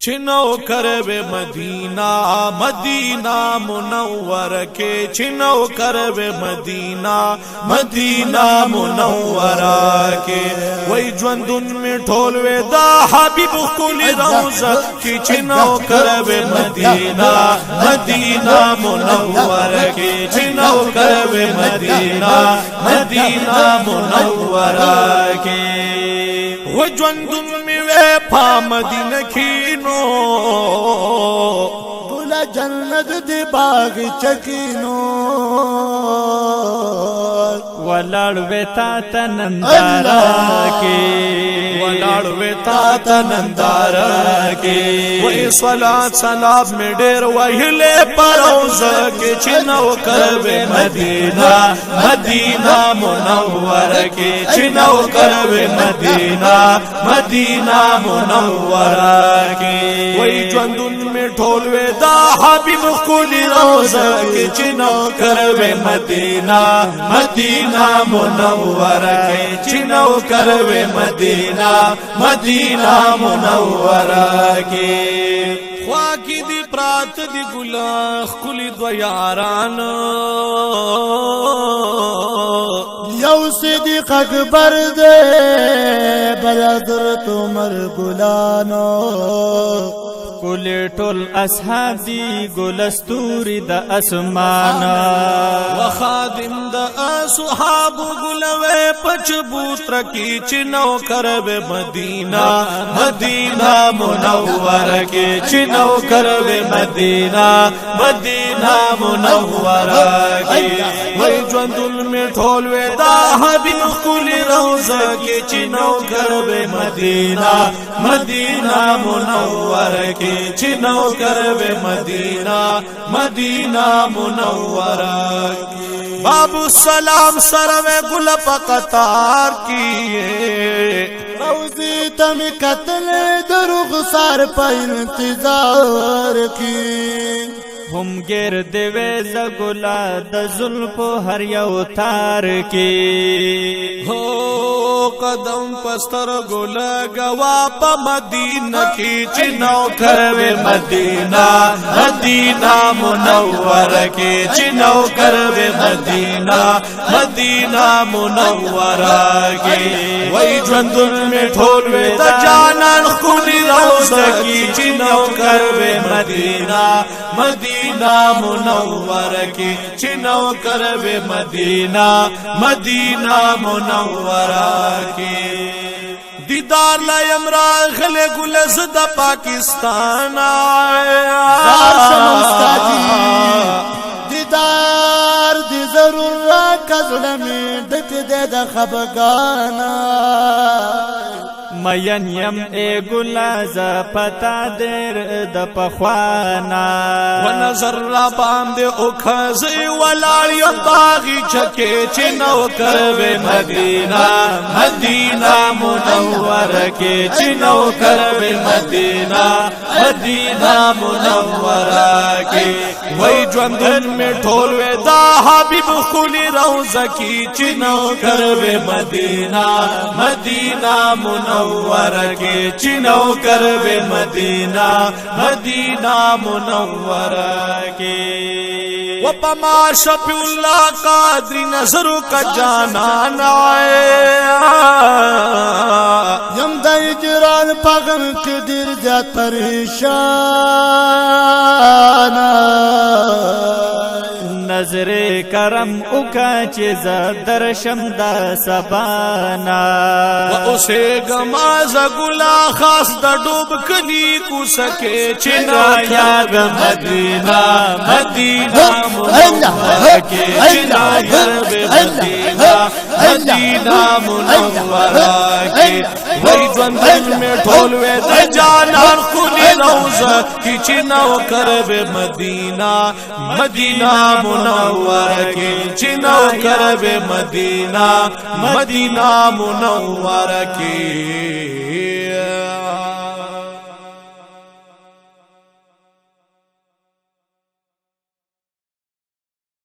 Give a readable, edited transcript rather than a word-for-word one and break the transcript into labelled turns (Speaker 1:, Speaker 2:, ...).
Speaker 1: چنو کرب مدینہ مدینہ منور کے چنو کرب مدینہ مدینہ منورہ کے وہی جوندن میں ٹھولوے دا حبیب کلی روزہ کی چنو کرب مدینہ مدینہ منور کے چنو کرب مدینہ مدینہ منورہ کے وہ جوندن میں وے پا مدینہ کھینو
Speaker 2: بولا جنت دی باغ چکینو
Speaker 3: ولاړوې تا ته نندارا کې
Speaker 1: ولاړوې تا ته نندارا کې وې صلات سلام مې ډېر وهلې پروزه کې چې نو کروې مدینہ مدینہ منوره کې چې نو کروې مدینہ مدینہ منوره کې وې ژوندون مې ټولوې دا حبیب کلی روزه کې چې نو کروې مدینہ مدینہ منورہ کے چنو کروے مدینہ مدینہ منورہ کے خواکی دی پرات دی گلاخ کلی دو یاران
Speaker 2: یو صدیق اکبر دے برادر تمر گلانو
Speaker 3: کلی ټول اصحاب دی ګلستوري د اسمان
Speaker 1: وخادم د اصحاب ګلوي پچبوتر کی چنو کرب مدینہ مدینہ منوره کې چنو کرب مدینہ مدینہ منوره کې وای ژوندل می ټولوي دا حبیب کلی روزه کې چنو کرب مدینہ مدینہ منوره کې چنو کرب مدینہ مدینہ منورہ بابو السلام سروے گل پقطار کیے
Speaker 2: روزی تم قتل دروغ سار پا انتظار کی
Speaker 3: هم گرد ویز گلا د زلفو هر یو تار کی
Speaker 1: ہو قدم پستر گلا گوا پا مدینہ کی چنو کروے مدینہ مدینہ منورہ کی چنو کروے مدینہ مدینہ منورہ کی وہی جوندن میں ٹھولوے دا جانان کلی روزہ کی چنو کروے مدینہ مدینہ منورہ کی چنو کرب مدینہ مدینہ منورہ کی دیدار لایم راغل گلز دا پاکستان
Speaker 2: دیدار دی ضرور را کزڑ میں ڈک دے دا خبگانا
Speaker 3: مین یم اے گلا ز پتا دیر د پخوانا
Speaker 1: ونظر را باندے اکھزی ولاڑی باغی چکے چنو کرب مدینہ مدینہ منورہ کے چنو کرب مدینہ مدینہ منورہ کے وہی جوندن میں ٹھولوے دا حبیب کلی روزہ کی چنو کرب مدینہ مدینہ منورہ کے چنو کرب مدینہ مدینہ منورہ کے وپما شفی اللہ قادری نظر کا جانان آئے
Speaker 2: یم دا اجران پاغم کی دیر جات پریشان
Speaker 3: نظر کرم اکا چیز درشم دا سبانا
Speaker 1: و اسے گماز گلا خاص دا ڈوب کلی کو سکے چنا یاد مدینہ مدینہ منورہ کے چنا یاد مدینہ مدینہ منورہ کے وہی جوندن میں ٹھولوے دا جانان کلی روزہ کی چنو کرب مدینہ مدینہ منورہ کے چنو کرب مدینہ مدینہ منورہ کے